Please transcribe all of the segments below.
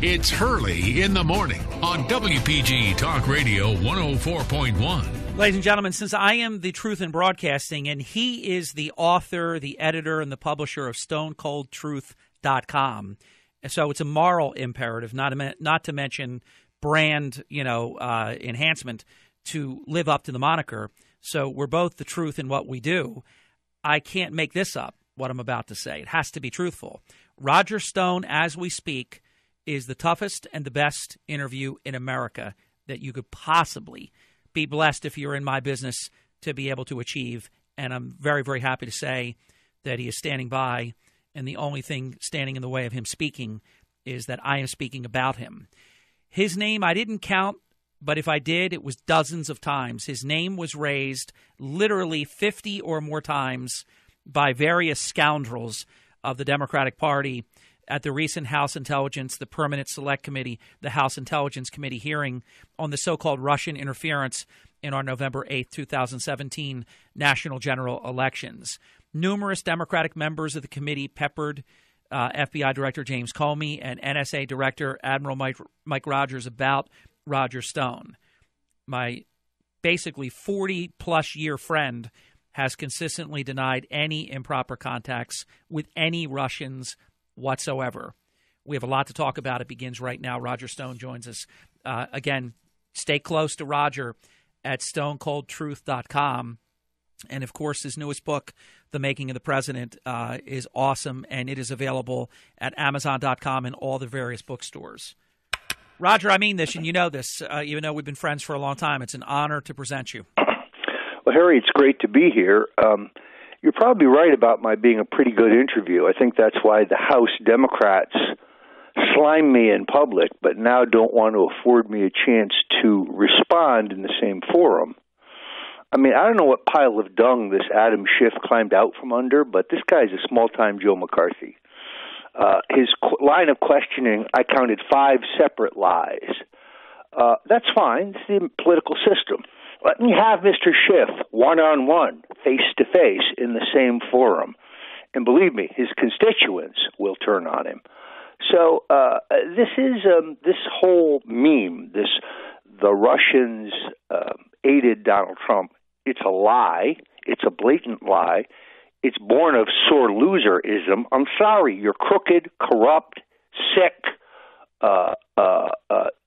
It's Hurley in the morning on WPG Talk Radio 104.1. Ladies and gentlemen, since I am the Truth in Broadcasting and he is the author, the editor, and the publisher of StoneColdTruth.com, so it's a moral imperative, not to mention brand, enhancement to live up to the moniker. So we're both the truth in what we do. I can't make this up, what I'm about to say. It has to be truthful. Roger Stone, as we speak, is the toughest and the best interview in America that you could possibly be blessed if you're in my business to be able to achieve. And I'm very, very happy to say that he is standing by. And the only thing standing in the way of him speaking is that I am speaking about him. His name, I didn't count, but if I did, it was dozens of times. His name was raised literally 50 or more times by various scoundrels of the Democratic Party at the recent House Intelligence, the Permanent Select Committee, the House Intelligence Committee hearing on the so-called Russian interference in our November 8th, 2017 national general elections. Numerous Democratic members of the committee peppered FBI Director James Comey and NSA Director Admiral Mike Rogers about Roger Stone. My basically 40-plus year friend has consistently denied any improper contacts with any Russians whatsoever. We have a lot to talk about. It begins right now. Roger Stone joins us. Again, stay close to Roger at StoneColdTruth.com. And, of course, his newest book, The Making of the President, is awesome, and it is available at Amazon.com and all the various bookstores. Roger, I mean this, and you know this, even though we've been friends for a long time. It's an honor to present you. Well, Harry, it's great to be here. You're probably right about my being a pretty good interview. I think that's why the House Democrats slime me in public, but now don't want to afford me a chance to respond in the same forum. I mean, I don't know what pile of dung this Adam Schiff climbed out from under, but this guy's a small-time Joe McCarthy. His line of questioning, I counted 5 separate lies. That's fine. It's the political system. Let me have Mr. Schiff one-on-one, face-to-face, in the same forum. And believe me, his constituents will turn on him. So this whole meme, the Russians aided Donald Trump, it's a lie. It's a blatant lie. It's born of sore loserism. I'm sorry, you're crooked, corrupt, sick,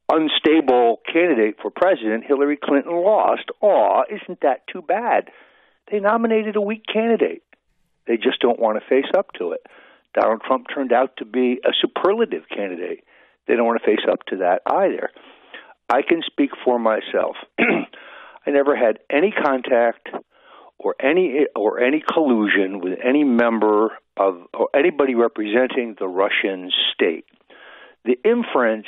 unstable candidate for president. Hillary Clinton lost. Aw, isn't that too bad? They nominated a weak candidate. They just don't want to face up to it. Donald Trump turned out to be a superlative candidate. They don't want to face up to that either. I can speak for myself. I never had any contact or any collusion with any member of or anybody representing the Russian state. The inference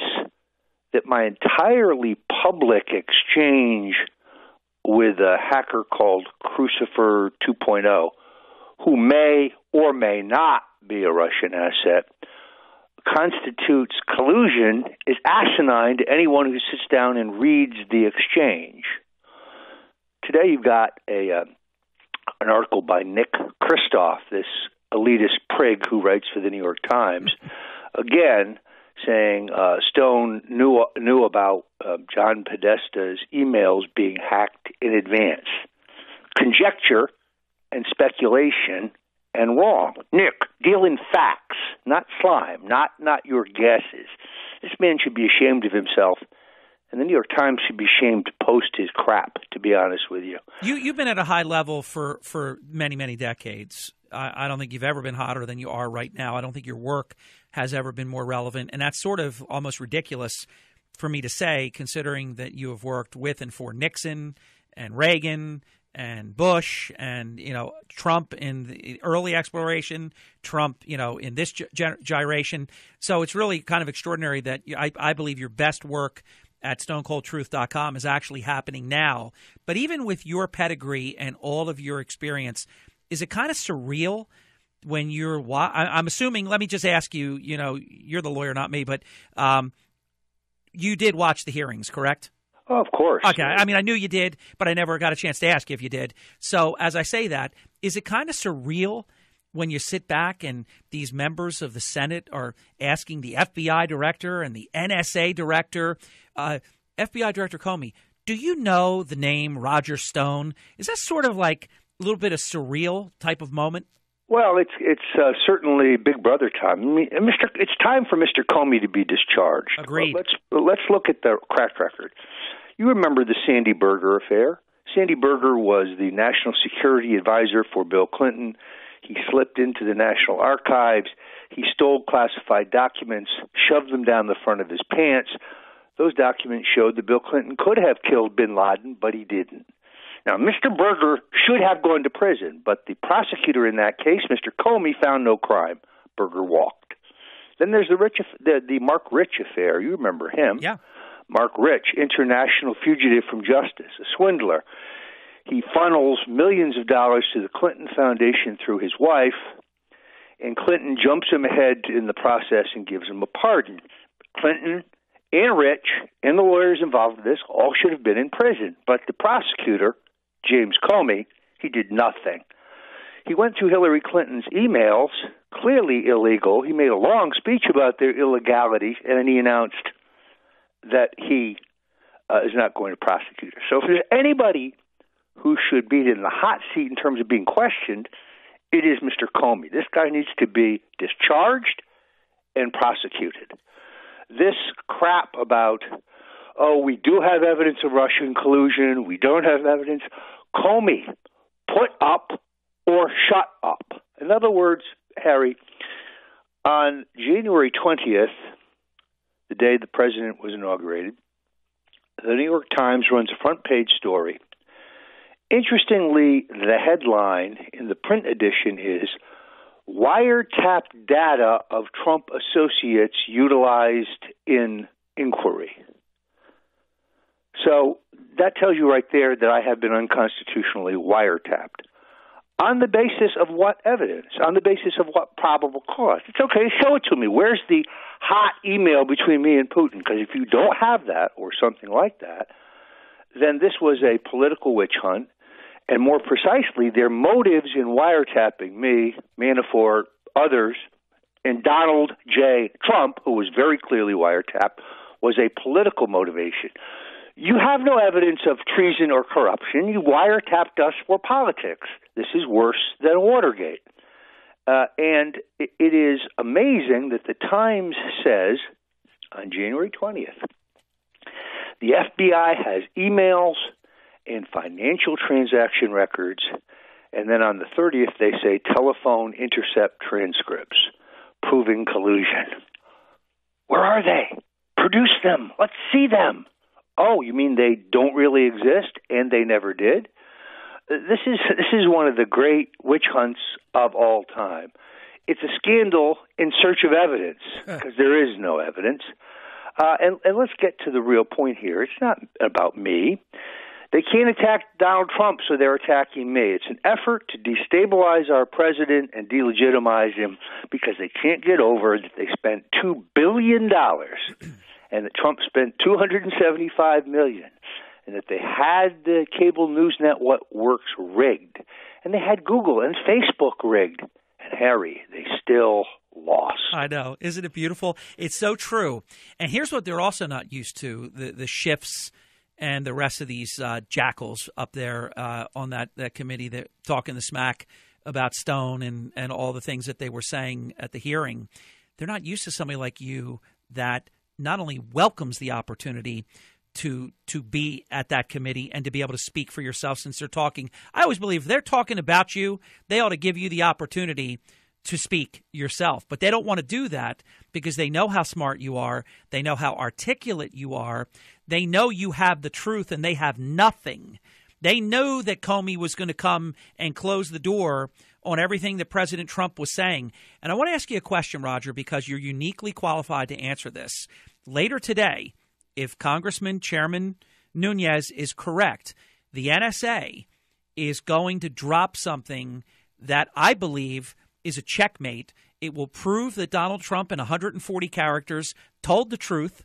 that my entirely public exchange with a hacker called Crucifer 2.0, who may or may not be a Russian asset, constitutes collusion is asinine to anyone who sits down and reads the exchange. Today you've got an article by Nick Kristof, this elitist prig who writes for the New York Times, again saying Stone knew about John Podesta's emails being hacked in advance. Conjecture and speculation and wrong. Nick, deal in facts, not slime, not your guesses. This man should be ashamed of himself, and the New York Times should be ashamed to post his crap, to be honest with you. You've been at a high level for many, many decades. I don't think you've ever been hotter than you are right now. I don't think your work has ever been more relevant, and that's sort of almost ridiculous for me to say, considering that you have worked with and for Nixon and Reagan and Bush and, Trump in the early exploration, Trump, in this gyration. So it's really kind of extraordinary that I believe your best work at StoneColdTruth.com is actually happening now. But even with your pedigree and all of your experience, is it kind of surreal when you're – I'm assuming – let me just ask you, you're the lawyer, not me, but you did watch the hearings, correct? Oh, of course. Okay. I mean, I knew you did, but I never got a chance to ask if you did. So as I say that, is it kind of surreal when you sit back and these members of the Senate are asking the FBI director and the NSA director, FBI Director Comey, do you know the name Roger Stone? Is that sort of like a little bit of surreal type of moment? Well, it's certainly Big Brother time. I mean, it's time for Mr. Comey to be discharged. Agreed. Let's look at the crack record. You remember the Sandy Berger affair? Sandy Berger was the national security advisor for Bill Clinton. He slipped into the National Archives. He stole classified documents, shoved them down the front of his pants. Those documents showed that Bill Clinton could have killed bin Laden, but he didn't. Now, Mr. Berger should have gone to prison, but the prosecutor in that case, Mr. Comey, found no crime. Berger walked. Then there's the Mark Rich affair. You remember him. Yeah. Mark Rich, international fugitive from justice, a swindler. He funnels millions of dollars to the Clinton Foundation through his wife, and Clinton jumps him ahead in the process and gives him a pardon. Clinton and Rich and the lawyers involved in this all should have been in prison, but the prosecutor, James Comey, he did nothing. He went through Hillary Clinton's emails, clearly illegal. He made a long speech about their illegality, and then he announced that he is not going to prosecute her. So if there's anybody who should be in the hot seat in terms of being questioned, it is Mr. Comey. This guy needs to be discharged and prosecuted. This crap about, we do have evidence of Russian collusion, we don't have evidence. Comey, put up or shut up. In other words, Harry, on January 20th, the day the president was inaugurated, the New York Times runs a front page story. Interestingly, the headline in the print edition is, "Wiretapped data of Trump associates utilized in inquiry." So that tells you right there that I have been unconstitutionally wiretapped. On the basis of what evidence? On the basis of what probable cause? It's okay, show it to me. Where's the hot email between me and Putin? Because if you don't have that or something like that, then this was a political witch hunt. And more precisely, their motives in wiretapping me, Manafort, others, and Donald J. Trump, who was very clearly wiretapped, was a political motivation. You have no evidence of treason or corruption. You wiretapped us for politics. This is worse than Watergate. And it is amazing that the Times says on January 20th, the FBI has emails and financial transaction records, and then on the 30th they say telephone intercept transcripts proving collusion. Where are they? Produce them. Let's see them. Oh, you mean they don't really exist and they never did? This is one of the great witch hunts of all time. It's a scandal in search of evidence because there is no evidence. And let's get to the real point here. It's not about me. They can't attack Donald Trump, so they're attacking me. It's an effort to destabilize our president and delegitimize him because they can't get over that they spent $2 billion and that Trump spent $275 million, and that they had the cable news networks rigged, and they had Google and Facebook rigged. And Harry, they still lost. I know. Isn't it beautiful? It's so true. And here's what they're also not used to, the Schiffs and the rest of these jackals up there on that committee that talking the smack about Stone and all the things that they were saying at the hearing. They're not used to somebody like you that not only welcomes the opportunity to be at that committee and to be able to speak for yourself since they're talking. I always believe if they're talking about you, they ought to give you the opportunity to speak yourself. But they don't want to do that because they know how smart you are. They know how articulate you are. They know you have the truth and they have nothing. They knew that Comey was going to come and close the door on everything that President Trump was saying. And I want to ask you a question, Roger, because you're uniquely qualified to answer this. Later today, if Congressman Chairman Nunes is correct, the NSA is going to drop something that I believe is a checkmate. It will prove that Donald Trump in 140 characters told the truth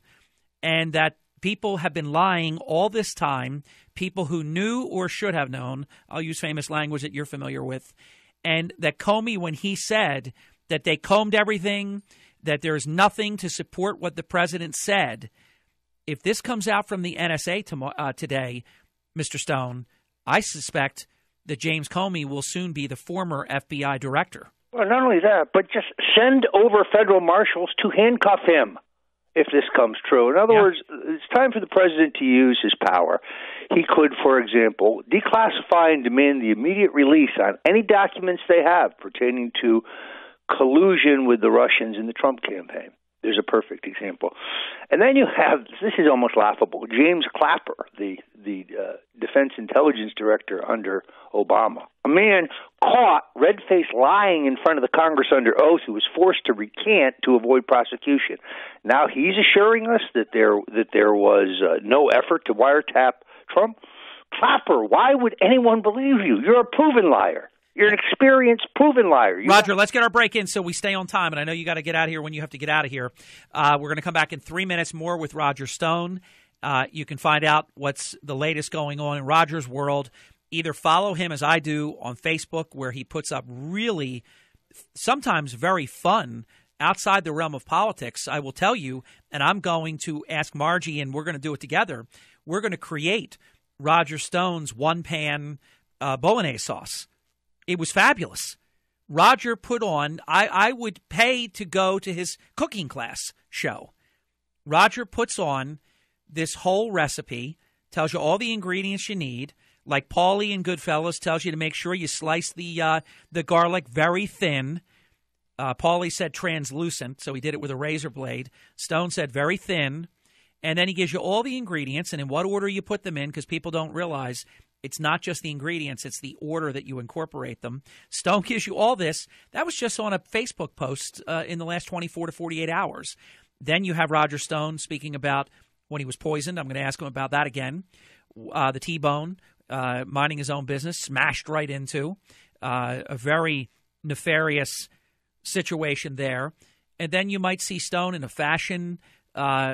and that people have been lying all this time, people who knew or should have known. I'll use famous language that you're familiar with. and that Comey, when he said that they combed everything, that there's nothing to support what the president said, if this comes out from the NSA today, Mr. Stone, I suspect that James Comey will soon be the former FBI director. Well, not only that, but just send over federal marshals to handcuff him if this comes true. In other words, it's time for the president to use his power. He could, for example, declassify and demand the immediate release on any documents they have pertaining to collusion with the Russians in the Trump campaign. There's a perfect example. And then you have, this is almost laughable, James Clapper, the defense intelligence director under Obama, a man caught red-faced lying in front of the Congress under oath who was forced to recant to avoid prosecution. Now he's assuring us that there was no effort to wiretap Trump. Clapper, why would anyone believe you? You're a proven liar. You're an experienced, proven liar. Roger, let's get our break in so we stay on time. And I know you got to get out of here when you have to get out of here. We're going to come back in 3 minutes more with Roger Stone. You can find out what's the latest going on in Roger's world. Either follow him as I do on Facebook, where he puts up really sometimes very fun outside the realm of politics. I will tell you, and I'm going to ask Margie, and we're going to do it together. We're going to create Roger Stone's one-pan bolognese sauce. It was fabulous. Roger put on, I would pay to go to his cooking class show. Roger puts on this whole recipe, tells you all the ingredients you need, like Paulie in Goodfellas tells you to make sure you slice the garlic very thin. Paulie said translucent, so he did it with a razor blade. Stone said very thin. And then he gives you all the ingredients and in what order you put them in, because people don't realize it's not just the ingredients, it's the order that you incorporate them. Stone gives you all this. That was just on a Facebook post in the last 24 to 48 hours. Then you have Roger Stone speaking about when he was poisoned. I'm going to ask him about that again. The T-bone, minding his own business, smashed right into. A very nefarious situation there. And then you might see Stone in a fashion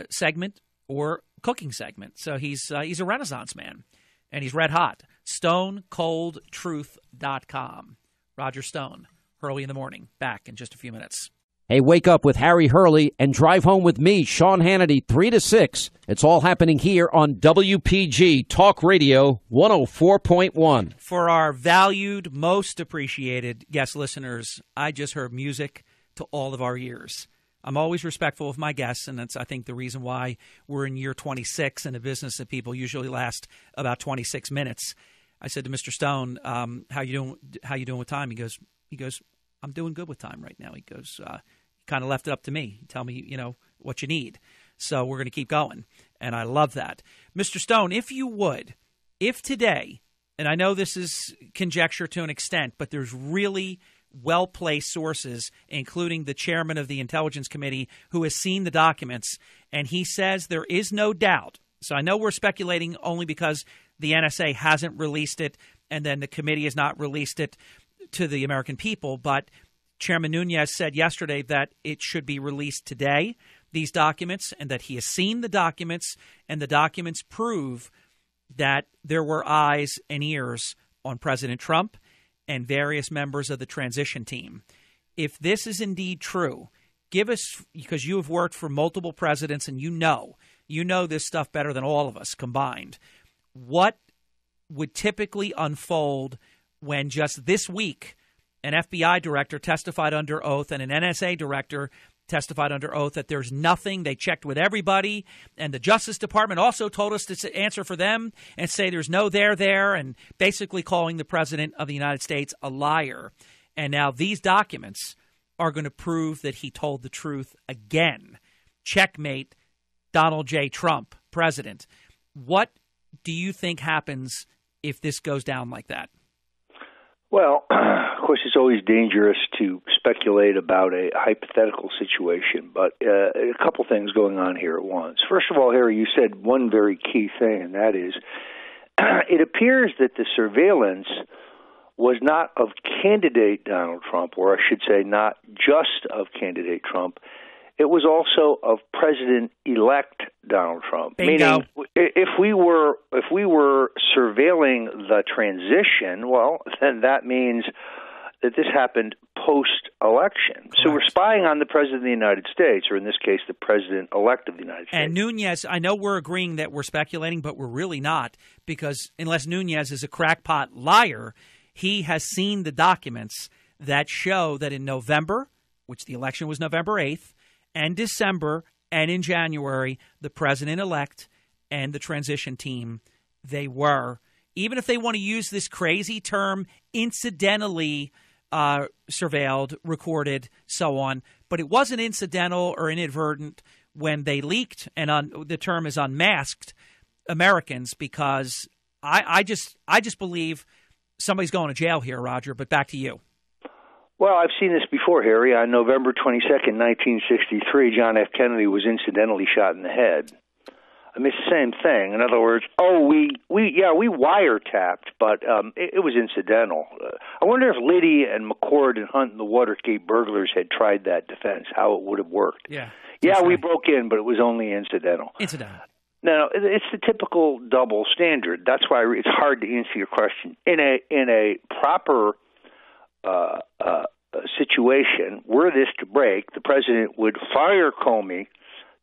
segment or cooking segment. So he's a Renaissance man. And he's red hot. StoneColdTruth.com. Roger Stone, Hurley in the Morning. Back in just a few minutes. Hey, wake up with Harry Hurley and drive home with me, Sean Hannity, 3 to 6. It's all happening here on WPG Talk Radio 104.1. For our valued, most appreciated guest listeners, I just heard music to all of our ears. I'm always respectful of my guests, and that's, I think, the reason why we're in year 26 in a business that people usually last about 26 minutes. I said to Mr. Stone, how you doing with time? He goes, I'm doing good with time right now. He goes, kind of left it up to me. Tell me, what you need. So we're going to keep going, and I love that. Mr. Stone, if today, and I know this is conjecture to an extent, but there's really well-placed sources, including the chairman of the Intelligence Committee, who has seen the documents, and he says there is no doubt. So I know we're speculating only because the NSA hasn't released it, and then the committee has not released it to the American people, but Chairman Nunes said yesterday that it should be released today, these documents, and that he has seen the documents, and the documents prove that there were eyes and ears on President Trump and various members of the transition team. If this is indeed true, give us, because you have worked for multiple presidents and you know this stuff better than all of us combined, what would typically unfold when just this week an FBI director testified under oath and an NSA director testified under oath that there's nothing. They checked with everybody, and the Justice Department also told us to answer for them and say there's no there, and basically calling the President of the United States a liar. And now these documents are going to prove that he told the truth again. Checkmate, Donald J. Trump, President. What do you think happens if this goes down like that? Well, of course, it's always dangerous to speculate about a hypothetical situation, but a couple things going on here at once. First of all, Harry, you said one very key thing, and that is it appears that the surveillance was not of candidate Donald Trump, or I should say not just of candidate Trump. It was also of President-elect Donald Trump. Bingo. Meaning, if we were surveilling the transition, well, then that means that this happened post-election. So we're spying on the President of the United States, or in this case, the President-elect of the United States. And Nunes, I know we're agreeing that we're speculating, but we're really not, because unless Nunes is a crackpot liar, he has seen the documents that show that in November, which the election was November 8th, and December, and in January, the President-elect and the transition team, they were, even if they want to use this crazy term, incidentally surveilled, recorded, so on. But it wasn't incidental or inadvertent when they leaked, and the term is unmasked, Americans, because I just believe somebody's going to jail here, Roger. But back to you. Well, I've seen this before, Harry. On November 22nd, 1963, John F. Kennedy was incidentally shot in the head. I mean, it's the same thing. In other words, we wiretapped, but it was incidental. I wonder if Liddy and McCord and Hunt and the Watergate burglars had tried that defense, how it would have worked. Yeah, we broke in, but it was only incidental. Now, it's the typical double standard. That's why it's hard to answer your question. In a proper situation, were this to break, the president would fire Comey,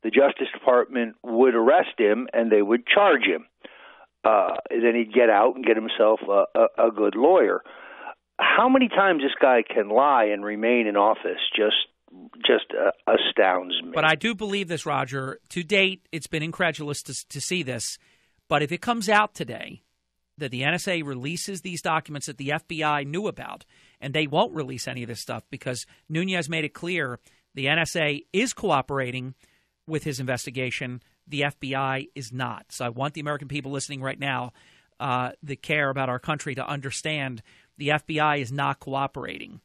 the Justice Department would arrest him, and they would charge him. Then he'd get out and get himself a good lawyer. How many times this guy can lie and remain in office just astounds me. But I do believe this, Roger. To date, it's been incredulous to see this. But if it comes out today that the NSA releases these documents that the FBI knew about, and they won't release any of this stuff because Nunes made it clear the NSA is cooperating with his investigation, the FBI is not. So I want the American people listening right now that care about our country to understand the FBI is not cooperating.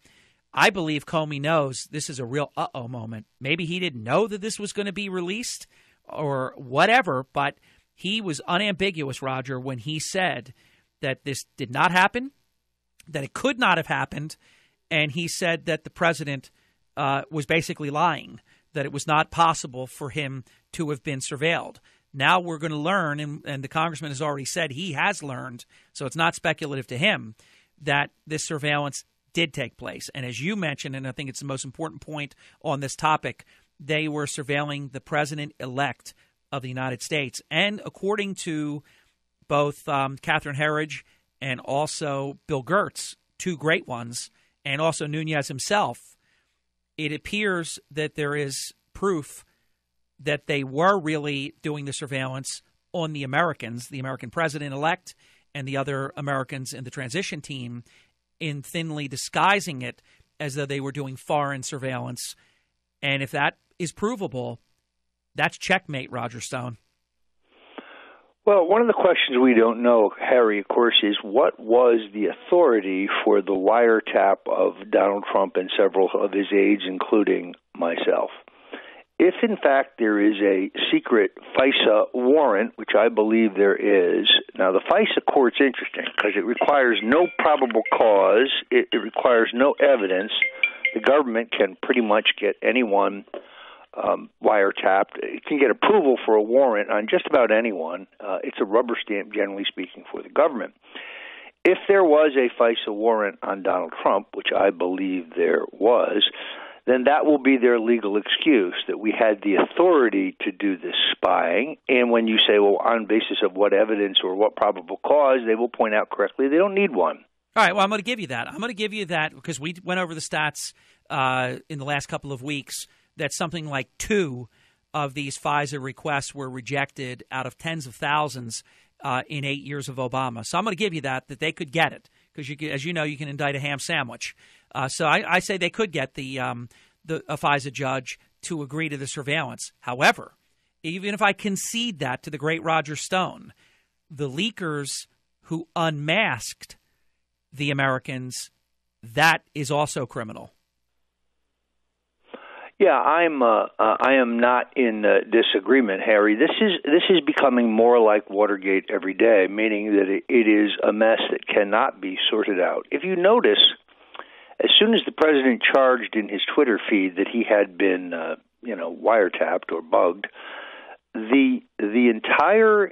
I believe Comey knows this is a real uh-oh moment. Maybe he didn't know that this was going to be released or whatever, but he was unambiguous, Roger, when he said that this did not happen, that it could not have happened, and he said that the president was basically lying, that it was not possible for him to have been surveilled. Now we're going to learn, and the congressman has already said he has learned, so it's not speculative to him, that this surveillance did take place. And as you mentioned, and I think it's the most important point on this topic, they were surveilling the president-elect of the United States. And according to both Catherine Herridge and also Bill Gertz, two great ones, and also Nunes himself, it appears that there is proof that they were really doing the surveillance on the Americans, the American president-elect and the other Americans in the transition team, in thinly disguising it as though they were doing foreign surveillance. And if that is provable, that's checkmate, Roger Stone. Well, one of the questions we don't know, Harry, of course, is what was the authority for the wiretap of Donald Trump and several of his aides, including myself? If, in fact, there is a secret FISA warrant, which I believe there is, now the FISA court's interesting because it requires no probable cause, it requires no evidence. The government can pretty much get anyone wiretapped. It can get approval for a warrant on just about anyone. It's a rubber stamp, generally speaking, for the government. If there was a FISA warrant on Donald Trump, which I believe there was, then that will be their legal excuse, that we had the authority to do this spying. And when you say, well, on basis of what evidence or what probable cause, they will point out correctly they don't need one. All right, well, I'm going to give you that. I'm going to give you that because we went over the stats in the last couple of weeks that something like 2 of these FISA requests were rejected out of tens of thousands in 8 years of Obama. So I'm going to give you that they could get it because, as you know, you can indict a ham sandwich. So I say they could get a FISA judge to agree to the surveillance. However, even if I concede that to the great Roger Stone, the leakers who unmasked the Americans, that is also criminal. Yeah, I am not in disagreement, Harry. This is becoming more like Watergate every day, meaning that it is a mess that cannot be sorted out. If you notice, as soon as the president charged in his Twitter feed that he had been, wiretapped or bugged, the entire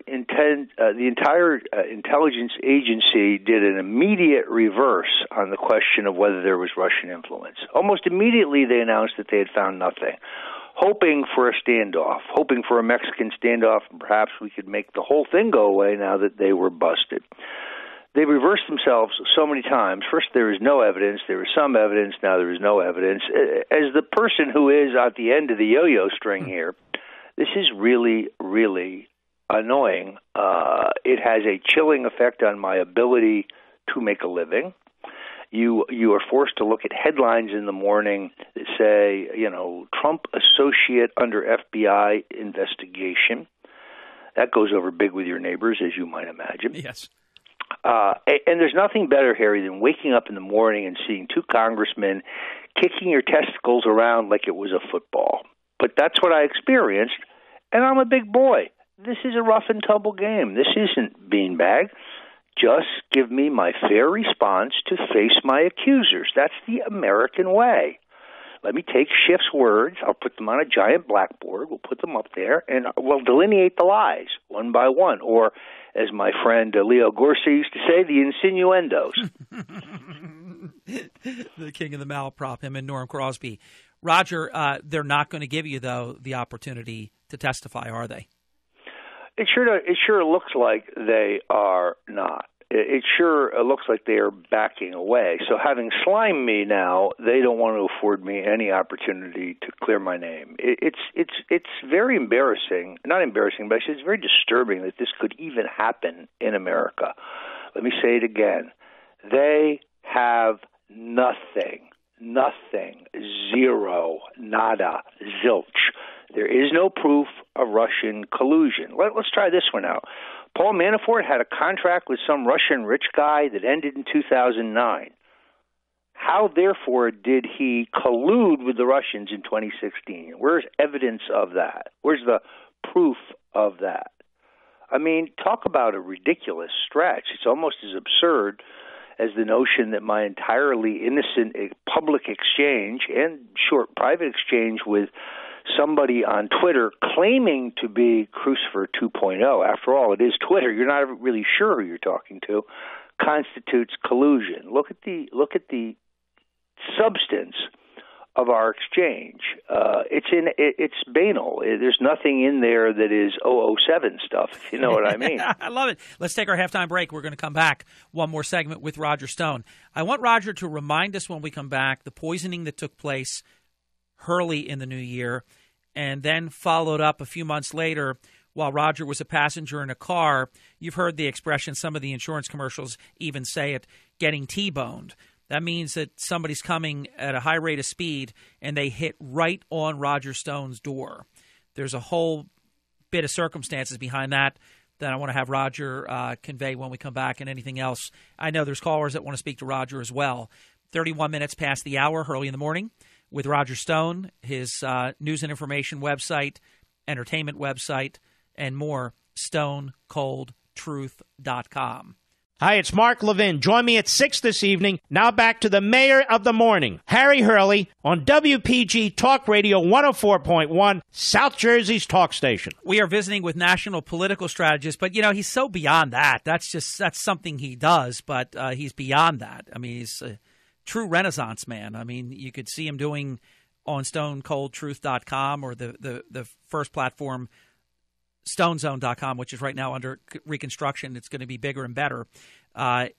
intelligence agency did an immediate reverse on the question of whether there was Russian influence. Almost immediately, they announced that they had found nothing, hoping for a standoff, hoping for a Mexican standoff, and perhaps we could make the whole thing go away now that they were busted. They reversed themselves so many times. First, there is no evidence. There is some evidence. Now there is no evidence. As the person who is at the end of the yo-yo string here, this is really, really annoying. It has a chilling effect on my ability to make a living. You are forced to look at headlines in the morning that say, Trump associate under FBI investigation. That goes over big with your neighbors, as you might imagine. Yes. And there's nothing better, Harry, than waking up in the morning and seeing two congressmen kicking your testicles around like it was a football. But that's what I experienced, and I'm a big boy. This is a rough and tumble game. This isn't beanbag. Just give me my fair response to face my accusers. That's the American way. Let me take Schiff's words. I'll put them on a giant blackboard. We'll put them up there, and we'll delineate the lies one by one. Or, as my friend Leo Gorsi used to say, the insinuendos. The king of the malaprop, him and Norm Crosby. Roger, they're not going to give you, though, the opportunity to testify, are they? It sure looks like they are not. It sure looks like they are backing away. So having slimed me now, they don't want to afford me any opportunity to clear my name. It's very embarrassing. Not embarrassing, but it's very disturbing that this could even happen in America. Let me say it again. They have nothing. Nothing. Zero. Nada. Zilch. There is no proof of Russian collusion. Let's try this one out. Paul Manafort had a contract with some Russian rich guy that ended in 2009. How, therefore, did he collude with the Russians in 2016? Where's evidence of that? Where's the proof of that? I mean, talk about a ridiculous stretch. It's almost as absurd as the notion that my entirely innocent public exchange and short private exchange with somebody on Twitter claiming to be Crucifer 2.0, after all, it is Twitter, you're not really sure who you're talking to, constitutes collusion. Look at the substance of our exchange. It's banal. There's nothing in there that is 007 stuff, if you know what I mean. I love it. Let's take our halftime break. We're going to come back. One more segment with Roger Stone. I want Roger to remind us when we come back the poisoning that took place Hurley in the new year, and then followed up a few months later while Roger was a passenger in a car. You've heard the expression, some of the insurance commercials even say it, getting T-boned. That means that somebody's coming at a high rate of speed and they hit right on Roger Stone's door. There's a whole bit of circumstances behind that I want to have Roger convey when we come back, and anything else. I know there's callers that want to speak to Roger as well. 31 minutes past the hour, Hurley in the Morning, with Roger Stone, his news and information website, entertainment website, and more, stonecoldtruth.com. Hi, it's Mark Levin. Join me at 6 this evening. Now back to the mayor of the morning, Harry Hurley, on WPG Talk Radio 104.1, South Jersey's talk station. We are visiting with national political strategist, but, he's so beyond that. That's something he does, but he's beyond that. I mean, he's a true Renaissance man. I mean, you could see him doing on stonecoldtruth.com or the first platform, stonezone.com, which is right now under reconstruction. It's going to be bigger and better. I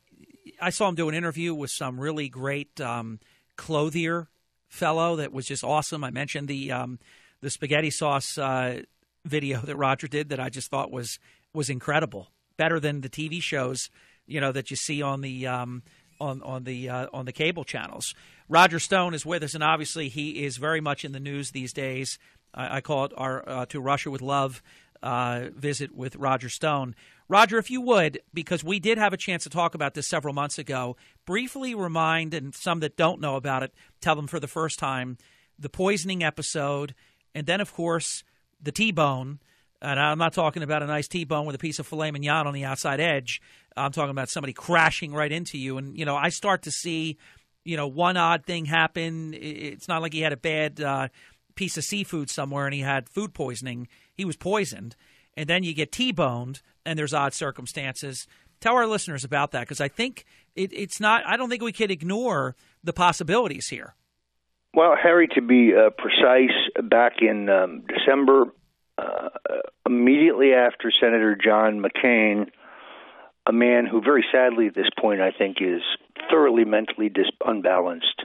saw him do an interview with some really great clothier fellow that was just awesome. I mentioned the spaghetti sauce video that Roger did that I just thought was incredible, better than the TV shows that you see on the on the cable channels. Roger Stone is with us, and obviously he is very much in the news these days. I call it our To Russia with Love visit with Roger Stone. Roger, if you would, because we did have a chance to talk about this several months ago, briefly remind, and some that don't know about it, tell them for the first time, the poisoning episode, and then, of course, the T-bone. And I'm not talking about a nice T-bone with a piece of filet mignon on the outside edge. I'm talking about somebody crashing right into you. And, I start to see, one odd thing happen. It's not like he had a bad piece of seafood somewhere and he had food poisoning. he was poisoned, and then you get T-boned, and there's odd circumstances. Tell our listeners about that, because I think it's not. I don't think we could ignore the possibilities here. Well, Harry, to be precise, back in December, immediately after Senator John McCain, a man who very sadly at this point I think is thoroughly mentally unbalanced,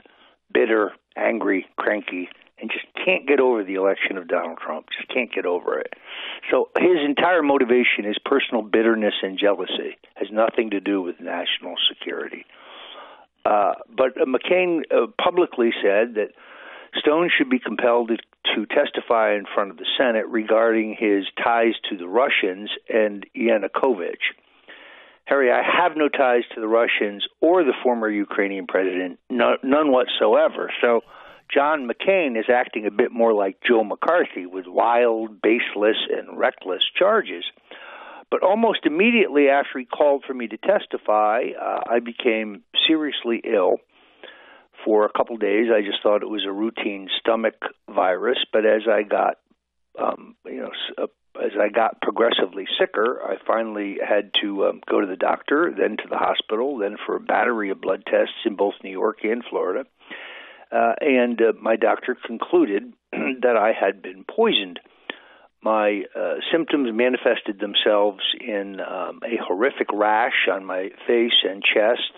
bitter, angry, cranky, and just can't get over the election of Donald Trump, just can't get over it. So his entire motivation is personal bitterness and jealousy, has nothing to do with national security. But McCain publicly said that Stone should be compelled to testify in front of the Senate regarding his ties to the Russians and Yanukovych. Harry, I have no ties to the Russians or the former Ukrainian president, none whatsoever. So John McCain is acting a bit more like Joe McCarthy with wild, baseless, and reckless charges. But almost immediately after he called for me to testify, I became seriously ill for a couple days. I just thought it was a routine stomach virus. But as I got, progressively sicker, I finally had to go to the doctor, then to the hospital, then for a battery of blood tests in both New York and Florida. And my doctor concluded that I had been poisoned. My symptoms manifested themselves in a horrific rash on my face and chest,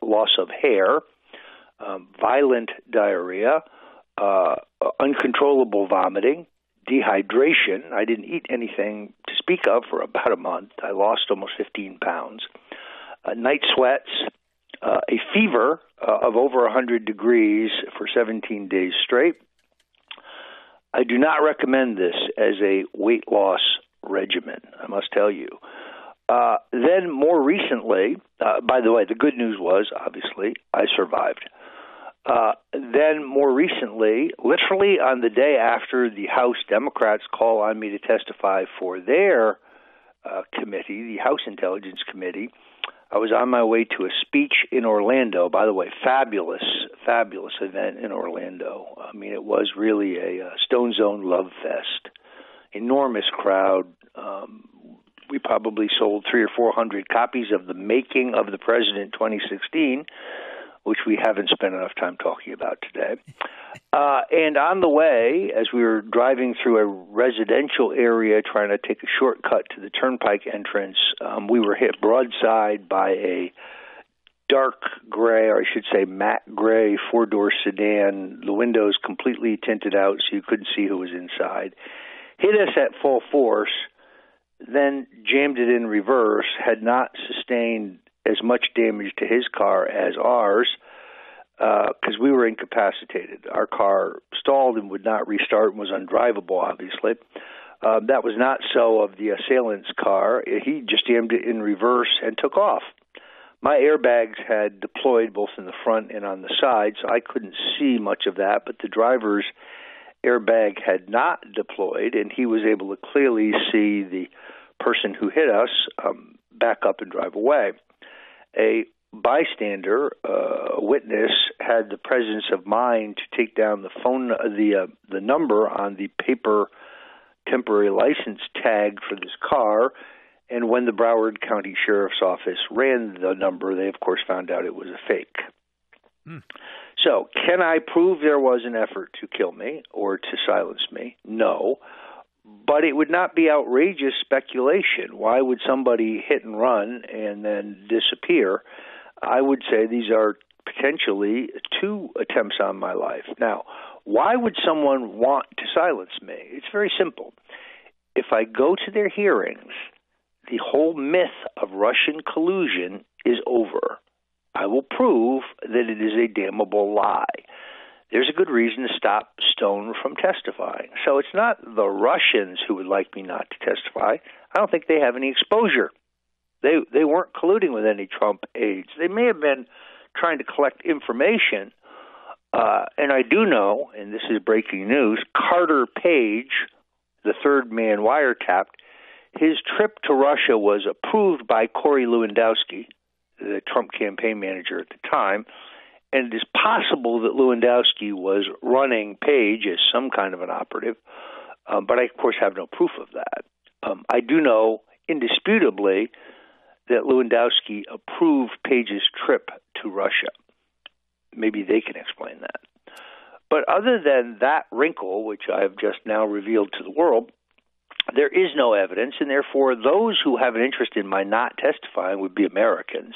loss of hair, violent diarrhea, uncontrollable vomiting, dehydration. I didn't eat anything to speak of for about a month. I lost almost 15 pounds. Night sweats, a fever of over 100 degrees for 17 days straight. I do not recommend this as a weight loss regimen, I must tell you. Then more recently, by the way, the good news was, obviously, I survived. Then more recently, literally on the day after the House Democrats call on me to testify for their committee, the House Intelligence Committee, I was on my way to a speech in Orlando. By the way, fabulous event in Orlando. I mean, it was really a Stone Zone love fest. Enormous crowd. We probably sold 300 or 400 copies of The Making of the President 2016, which we haven't spent enough time talking about today. And on the way, as we were driving through a residential area trying to take a shortcut to the Turnpike entrance, we were hit broadside by a dark gray, or I should say matte gray, four-door sedan, the windows completely tinted out so you couldn't see who was inside. Hit us at full force, then jammed it in reverse, had not sustained as much damage to his car as ours, because we were incapacitated. Our car stalled and would not restart and was undrivable, obviously. That was not so of the assailant's car. He just jammed it in reverse and took off. My airbags had deployed both in the front and on the side, so I couldn't see much of that, but the driver's airbag had not deployed, and he was able to clearly see the person who hit us back up and drive away. A bystander, a witness, had the presence of mind to take down the number on the paper temporary license tag for this car, and when the Broward County Sheriff's Office ran the number, they of course found out it was a fake. So, can I prove there was an effort to kill me or to silence me? No. But it would not be outrageous speculation. Why would somebody hit and run and then disappear? I would say these are potentially 2 attempts on my life. Now, why would someone want to silence me? It's very simple. If I go to their hearings, the whole myth of Russian collusion is over. I will prove that it is a damnable lie. There's a good reason to stop Stone from testifying. So it's not the Russians who would like me not to testify. I don't think they have any exposure. They weren't colluding with any Trump aides. They may have been trying to collect information. And I do know, and this is breaking news, Carter Page, the third man wiretapped, his trip to Russia was approved by Corey Lewandowski, the Trump campaign manager at the time, and it is possible that Lewandowski was running Page as some kind of an operative. But I, of course, have no proof of that. I do know indisputably that Lewandowski approved Page's trip to Russia. Maybe they can explain that. But other than that wrinkle, which I have just now revealed to the world, there is no evidence, and therefore those who have an interest in my not testifying would be Americans,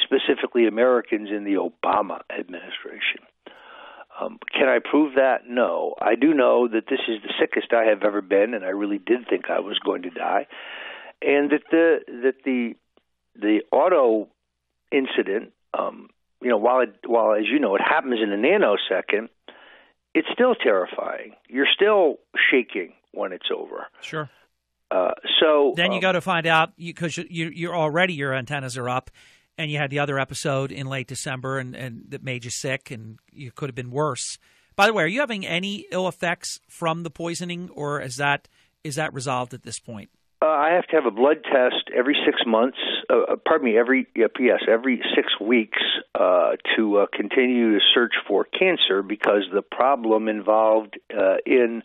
specifically Americans in the Obama administration. Can I prove that? No. I do know that this is the sickest I have ever been, and I really did think I was going to die, and that the auto incident, while as you know it happens in a nanosecond, it's still terrifying. You're still shaking when it's over. Sure. So then you got to find out because you're already your antennas are up, and you had the other episode in late December and that made you sick, and you could have been worse. By the way, are you having any ill effects from the poisoning, or is that resolved at this point? I have to have a blood test every 6 months. Every 6 weeks to continue to search for cancer, because the problem involved in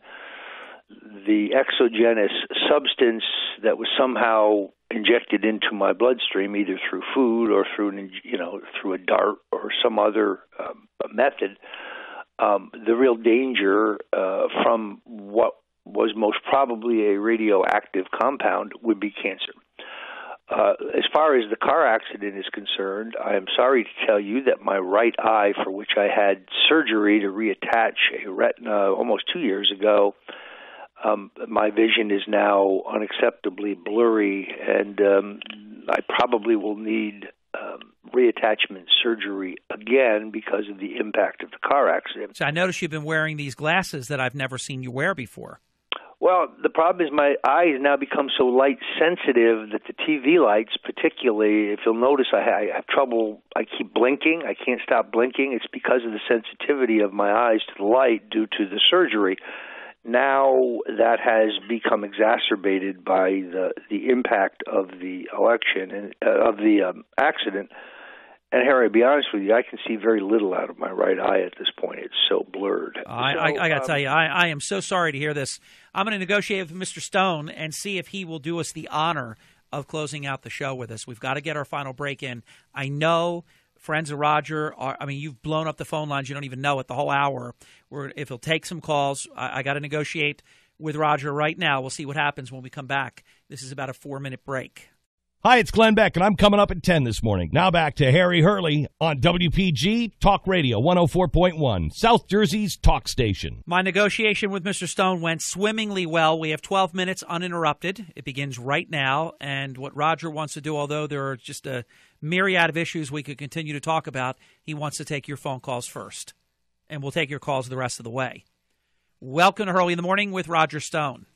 the exogenous substance that was somehow injected into my bloodstream, either through food or through a dart or some other method. The real danger from what was most probably a radioactive compound would be cancer. As far as the car accident is concerned, I am sorry to tell you that my right eye, for which I had surgery to reattach a retina almost 2 years ago, my vision is now unacceptably blurry, and I probably will need reattachment surgery again because of the impact of the car accident. So I noticed you've been wearing these glasses that I've never seen you wear before. Well, the problem is my eyes now become so light sensitive that the TV lights, particularly, if you'll notice, I have trouble. I keep blinking. I can't stop blinking. It's because of the sensitivity of my eyes to the light due to the surgery. Now that has become exacerbated by the impact of the election and of the accident. And Harry, to be honest with you, I can see very little out of my right eye at this point. It's so blurred. I got to tell you, I am so sorry to hear this. I'm going to negotiate with Mr. Stone and see if he will do us the honor of closing out the show with us. We've got to get our final break in. I know friends of Roger you've blown up the phone lines. You don't even know it the whole hour. If he'll take some calls, I got to negotiate with Roger right now. We'll see what happens when we come back. This is about a 4-minute break. Hi, it's Glenn Beck, and I'm coming up at 10 this morning. Now back to Harry Hurley on WPG Talk Radio 104.1, South Jersey's talk station. My negotiation with Mr. Stone went swimmingly well. We have 12 minutes uninterrupted. It begins right now, and what Roger wants to do, although there are just a myriad of issues we could continue to talk about, he wants to take your phone calls first, and we'll take your calls the rest of the way. Welcome to Hurley in the Morning with Roger Stone.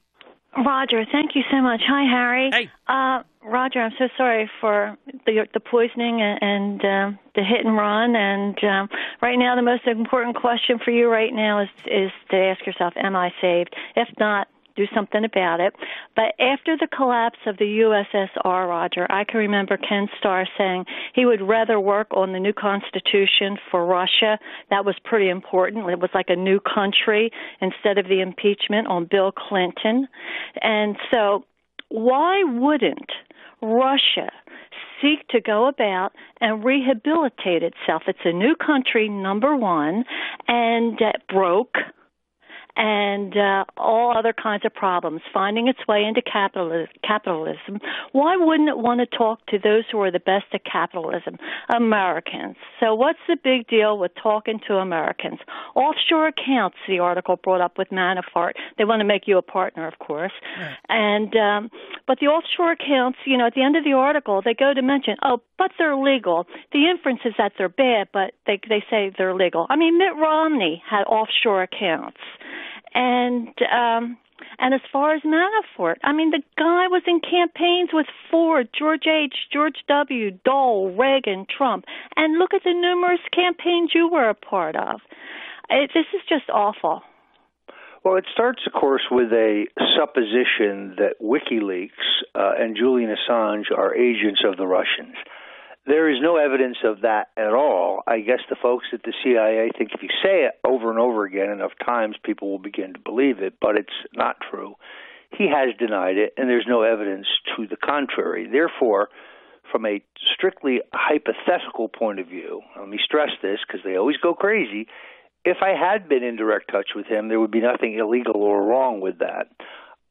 Roger, thank you so much. Hi, Harry. Hey. Roger, I'm so sorry for the poisoning and the hit and run. And right now, the most important question for you right now is to ask yourself, am I saved? If not, do something about it. But after the collapse of the USSR, Roger, I can remember Ken Starr saying he would rather work on the new constitution for Russia. That was pretty important. It was like a new country instead of the impeachment on Bill Clinton. And so why wouldn't Russia seek to go about and rehabilitate itself? It's a new country, number one, and broke, and all other kinds of problems, finding its way into capitalism. Why wouldn't it want to talk to those who are the best at capitalism? Americans. So what's the big deal with talking to Americans? Offshore accounts, the article brought up with Manafort. They want to make you a partner, of course. Right. And but the offshore accounts, at the end of the article, they go to mention, but they're legal. The inference is that they're bad, but they say they're legal. I mean, Mitt Romney had offshore accounts. And as far as Manafort, the guy was in campaigns with Ford, George H., George W., Dole, Reagan, Trump. And look at the numerous campaigns you were a part of. This is just awful. Well, it starts, of course, with a supposition that WikiLeaks and Julian Assange are agents of the Russians. There is no evidence of that at all. I guess the folks at the CIA think if you say it over and over again enough times, people will begin to believe it, but it's not true. He has denied it, and there's no evidence to the contrary. Therefore, from a strictly hypothetical point of view, let me stress this because they always go crazy, if I had been in direct touch with him, there would be nothing illegal or wrong with that.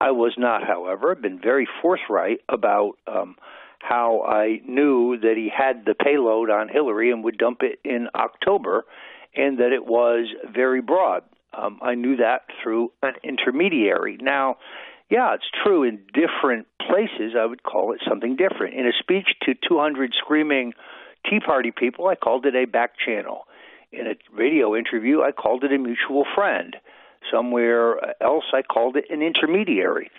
I was not, however. I've been very forthright about how I knew that he had the payload on Hillary and would dump it in October, and that it was very broad. I knew that through an intermediary. Now, yeah, it's true in different places. I would call it something different. In a speech to 200 screaming Tea Party people, I called it a back channel. In a radio interview, I called it a mutual friend. Somewhere else, I called it an intermediary.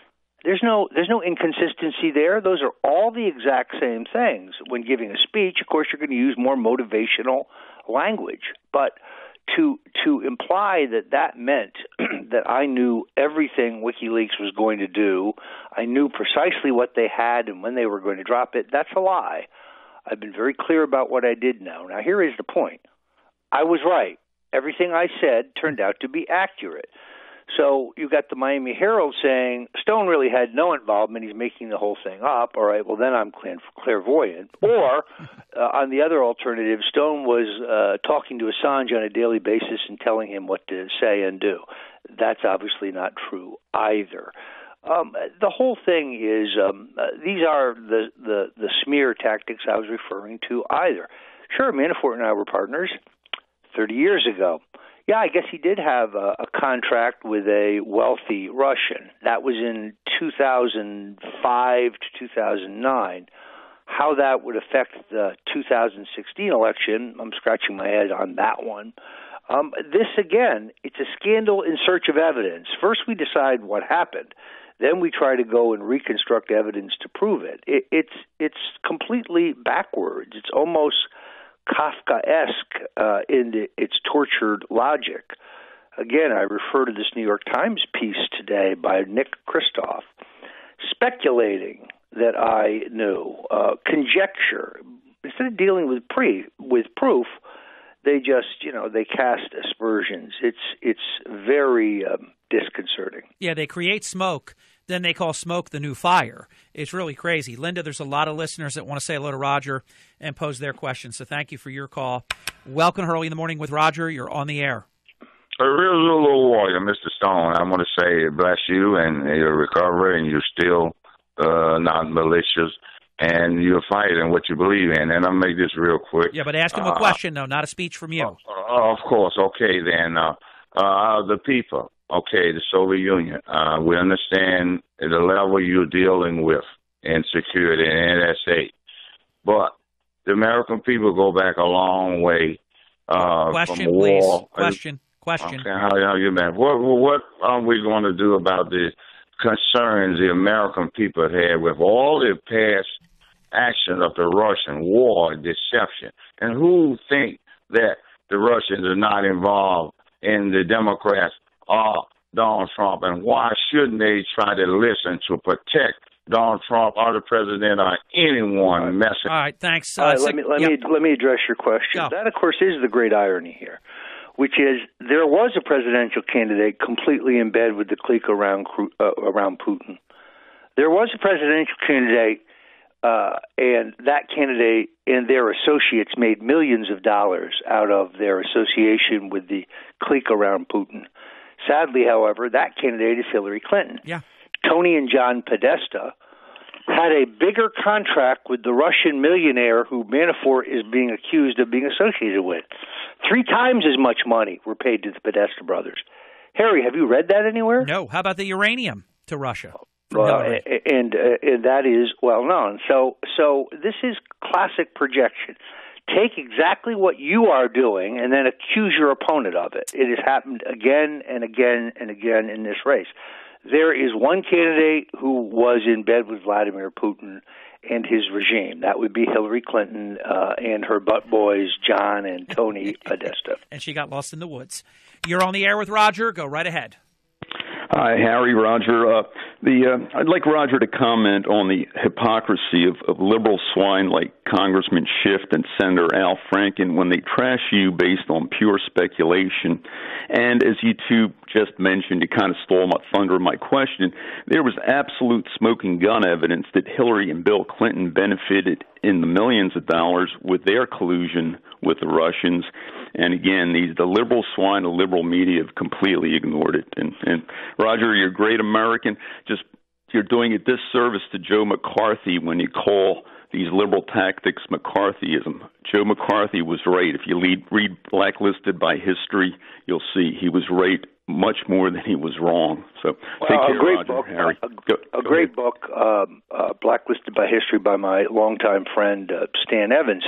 There's no inconsistency there. Those are all the exact same things. When giving a speech, of course, you're going to use more motivational language. But to imply that meant that I knew everything WikiLeaks was going to do, I knew precisely what they had and when they were going to drop it, that's a lie. I've been very clear about what I did know. Now, here is the point. I was right. Everything I said turned out to be accurate. So you got the Miami Herald saying Stone really had no involvement. He's making the whole thing up. All right, well, then I'm clairvoyant. Or on the other alternative, Stone was talking to Assange on a daily basis and telling him what to say and do. That's obviously not true either. The whole thing is these are the smear tactics I was referring to either. Sure, Manafort and I were partners 30 years ago. Yeah, I guess he did have a contract with a wealthy Russian. That was in 2005 to 2009. How that would affect the 2016 election, I'm scratching my head on that one. This, again, it's a scandal in search of evidence. First we decide what happened. Then we try to go and reconstruct evidence to prove it. It's completely backwards. It's almost Kafkaesque in its tortured logic. Again, I refer to this New York Times piece today by Nick Kristof, speculating that I knew, conjecture. Instead of dealing with proof, they just, they cast aspersions. It's very disconcerting. Yeah, they create smoke. Then they call smoke the new fire. It's really crazy. Linda, there's a lot of listeners that want to say hello to Roger and pose their questions. So thank you for your call. Welcome, Hurley in the Morning with Roger. You're on the air. A real little warrior, Mr. Stone. I want to say bless you and your recovery, and you're still not malicious, and you're fighting what you believe in. And I'll make this real quick. Yeah, but ask him a question, though, not a speech from you. Of course. Okay, then. The people. Okay, the Soviet Union. We understand the level you're dealing with in security and NSA. But the American people go back a long way question, from war. Please. Question. Okay, how you man? What are we going to do about the concerns the American people had with all the past actions of the Russian war and deception? And who think that the Russians are not involved in the Democrats or Donald Trump, and why shouldn't they try to listen to protect Donald Trump or the president or anyone messing? All right, thanks. Let me address your question. Go. That, of course, is the great irony here, which is there was a presidential candidate completely in bed with the clique around Putin. There was a presidential candidate, and that candidate and their associates made millions of dollars out of their association with the clique around Putin. Sadly, however, that candidate is Hillary Clinton. Yeah. Tony and John Podesta had a bigger contract with the Russian millionaire who Manafort is being accused of being associated with. 3 times as much money were paid to the Podesta brothers. Harry, have you read that anywhere? No. How about the uranium to Russia? Well, and that is well known. So this is classic projection. Take exactly what you are doing and then accuse your opponent of it. It has happened again and again and again in this race. There is one candidate who was in bed with Vladimir Putin and his regime. That would be Hillary Clinton and her butt boys, John and Tony Podesta. And she got lost in the woods. You're on the air with Roger. Go right ahead. Hi, Harry, Roger. I'd like Roger to comment on the hypocrisy of liberal swine like Congressman Schiff and Senator Al Franken when they trash you based on pure speculation. And as you two just mentioned, you kind of stole my thunder of my question. There was absolute smoking gun evidence that Hillary and Bill Clinton benefited in the millions of dollars with their collusion with the Russians. And again, the liberal swine, the liberal media have completely ignored it. And Roger, you're a great American. You're doing a disservice to Joe McCarthy when you call these liberal tactics McCarthyism. Joe McCarthy was right. If you read Blacklisted by History, you'll see he was right much more than he was wrong. So take care, Roger. Book, Harry. A great book, Blacklisted by History, by my longtime friend Stan Evans,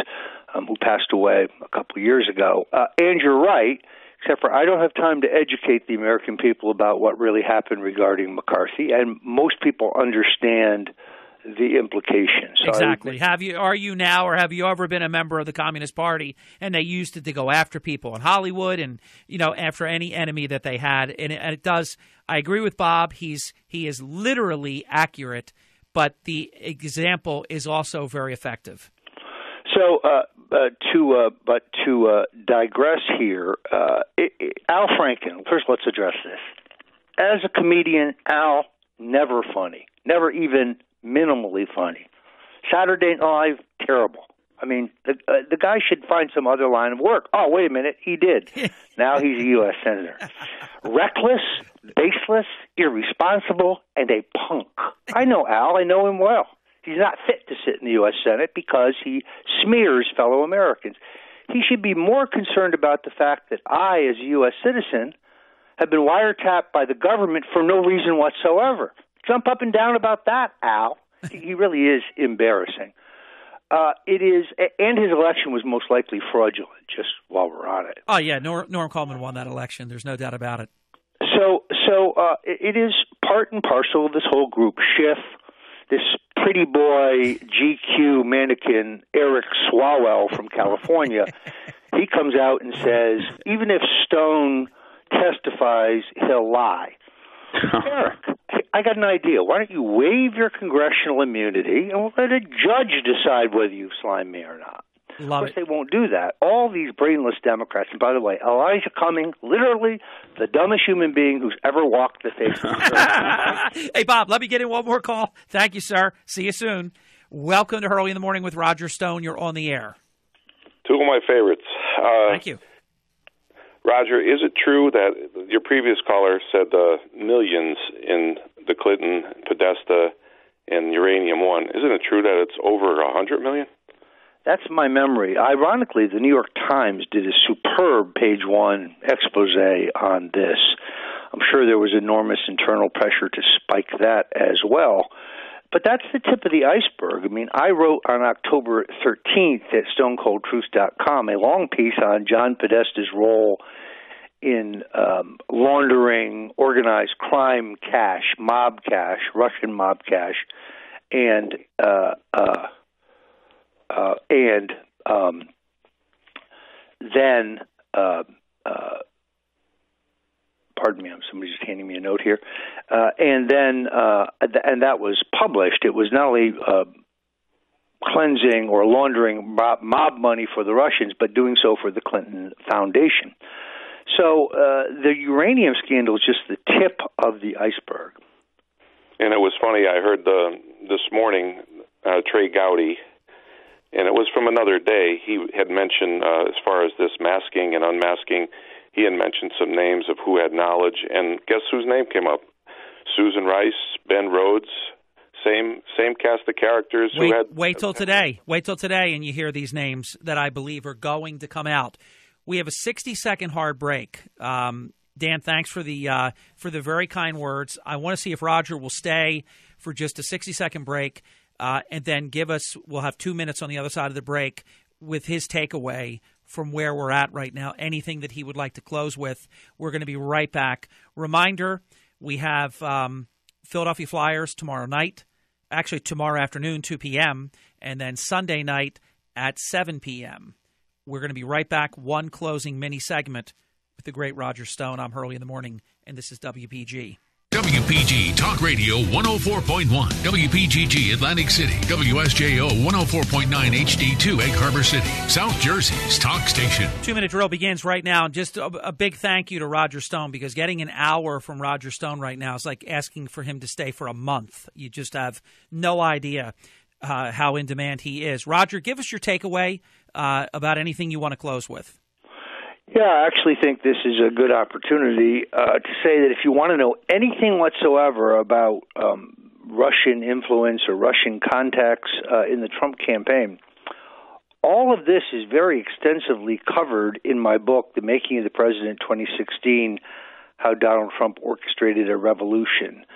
who passed away a couple of years ago. And you're right, except for I don't have time to educate the American people about what really happened regarding McCarthy, and most people understand the implications. Exactly. Are you now, or have you ever been a member of the Communist Party? And they used it to go after people in Hollywood, and after any enemy that they had. And it does. I agree with Bob. He is literally accurate, but the example is also very effective. So, to digress here, Al Franken. First, let's address this. As a comedian, Al never funny, never even minimally funny. Saturday Night Live, terrible. I mean, the guy should find some other line of work. Oh, wait a minute, he did. Now he's a U.S. senator. Reckless, baseless, irresponsible, and a punk. I know Al. I know him well. He's not fit to sit in the U.S. Senate because he smears fellow Americans. He should be more concerned about the fact that I, as a U.S. citizen, have been wiretapped by the government for no reason whatsoever. Jump up and down about that, Al. He really is embarrassing. It is, and his election was most likely fraudulent, just while we're on it. Oh, yeah, Norm Coleman won that election. There's no doubt about it. So it is part and parcel of this whole group. Schiff, this pretty boy GQ mannequin Eric Swalwell from California, he comes out and says, even if Stone testifies, he'll lie. Eric, I got an idea. Why don't you waive your congressional immunity and we'll let a judge decide whether you've slimed me or not? Of course, they won't do that. All these brainless Democrats, and by the way, Elijah Cumming, literally the dumbest human being who's ever walked the face of the earth. Hey, Bob, let me get in one more call. Thank you, sir. See you soon. Welcome to Hurley in the Morning with Roger Stone. You're on the air. Two of my favorites. Thank you. Roger, is it true that your previous caller said millions in the Clinton, Podesta, and Uranium One? Isn't it true that it's over 100 million? That's my memory. Ironically, the New York Times did a superb page-one expose on this. I'm sure there was enormous internal pressure to spike that as well. But that's the tip of the iceberg. I mean, I wrote on October 13th at StoneColdTruth.com a long piece on John Podesta's role in laundering organized crime cash, mob cash, Russian mob cash, and then pardon me, somebody's just handing me a note here. And that was published. It was not only cleansing or laundering mob money for the Russians, but doing so for the Clinton Foundation. So the uranium scandal is just the tip of the iceberg. And it was funny. I heard this morning Trey Gowdy, and it was from another day. He had mentioned as far as this masking and unmasking, he had mentioned some names of who had knowledge, and guess whose name came up? Susan Rice, Ben Rhodes, same cast of characters. Wait till today. Wait till today, and you hear these names that I believe are going to come out. We have a 60-second hard break. Dan, thanks for the very kind words. I want to see if Roger will stay for just a 60-second break, and then we'll have 2 minutes on the other side of the break with his takeaway from where we're at right now, anything that he would like to close with. We're going to be right back. Reminder, we have Philadelphia Flyers tomorrow night, actually tomorrow afternoon, 2 p.m., and then Sunday night at 7 p.m. We're going to be right back, one closing mini segment with the great Roger Stone. I'm Hurley in the Morning, and this is WPG. WPG Talk Radio 104.1, WPGG Atlantic City, WSJO 104.9 HD2 Egg Harbor City, South Jersey's talk station. 2-minute drill begins right now. Just a big thank you to Roger Stone, because getting an hour from Roger Stone right now is like asking for him to stay for a month. You just have no idea how in demand he is. Roger, give us your takeaway about anything you want to close with. Yeah, I actually think this is a good opportunity to say that if you want to know anything whatsoever about Russian influence or Russian contacts in the Trump campaign, all of this is very extensively covered in my book, The Making of the President 2016, How Donald Trump Orchestrated a Revolution.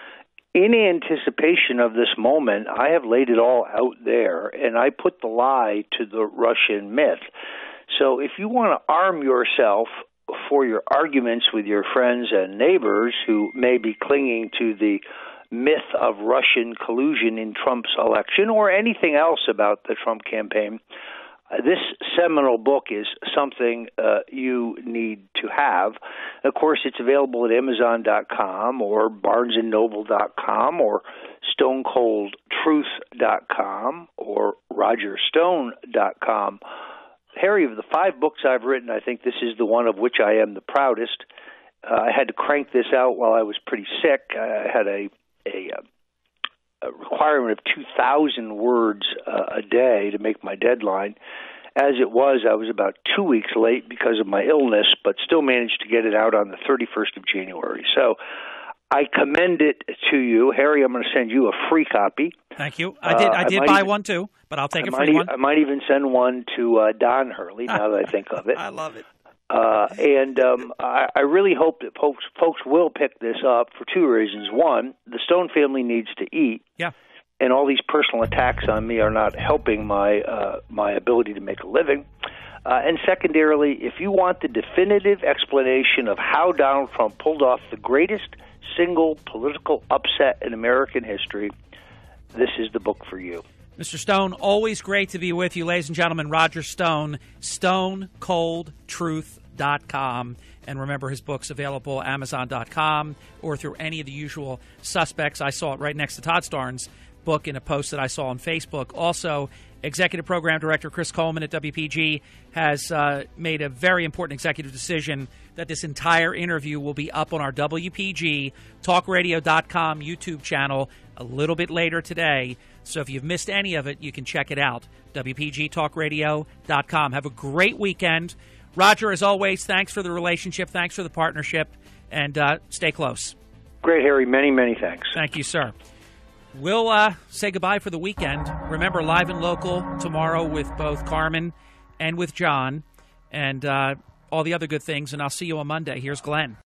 In anticipation of this moment, I have laid it all out there, and I put the lie to the Russian myth. So if you want to arm yourself for your arguments with your friends and neighbors who may be clinging to the myth of Russian collusion in Trump's election or anything else about the Trump campaign, this seminal book is something you need to have. Of course, it's available at Amazon.com or BarnesandNoble.com or StoneColdTruth.com or RogerStone.com. Harry, of the 5 books I've written, I think this is the one of which I am the proudest. I had to crank this out while I was pretty sick. I had a requirement of 2,000 words a day to make my deadline. As it was, I was about 2 weeks late because of my illness, but still managed to get it out on the 31st of January. So I commend it to you. Harry, I'm going to send you a free copy. Than I did buy one too, but I'll take a free one. I might even send one to Don Hurley, now that I think of it. I love it. I really hope that folks will pick this up for 2 reasons. One, the Stone family needs to eat. Yeah. And all these personal attacks on me are not helping my ability to make a living. And secondarily, if you want the definitive explanation of how Donald Trump pulled off the greatest single political upset in American history, this is the book for you. Mr. Stone, always great to be with you. Ladies and gentlemen, Roger Stone, StoneColdTruth.com. And remember, his book's available Amazon.com or through any of the usual suspects. I saw it right next to Todd Starnes' book in a post that I saw on Facebook. Also, Executive Program Director Chris Coleman at WPG has made a very important executive decision that this entire interview will be up on our WPG TalkRadio.com YouTube channel a little bit later today. So if you've missed any of it, you can check it out. WPGTalkRadio.com. Have a great weekend. Roger, as always, thanks for the relationship. Thanks for the partnership. And stay close. Great, Harry. Many, many thanks. Thank you, sir. We'll say goodbye for the weekend. Remember, live and local tomorrow with both Carmen and with John and all the other good things. And I'll see you on Monday. Here's Glenn.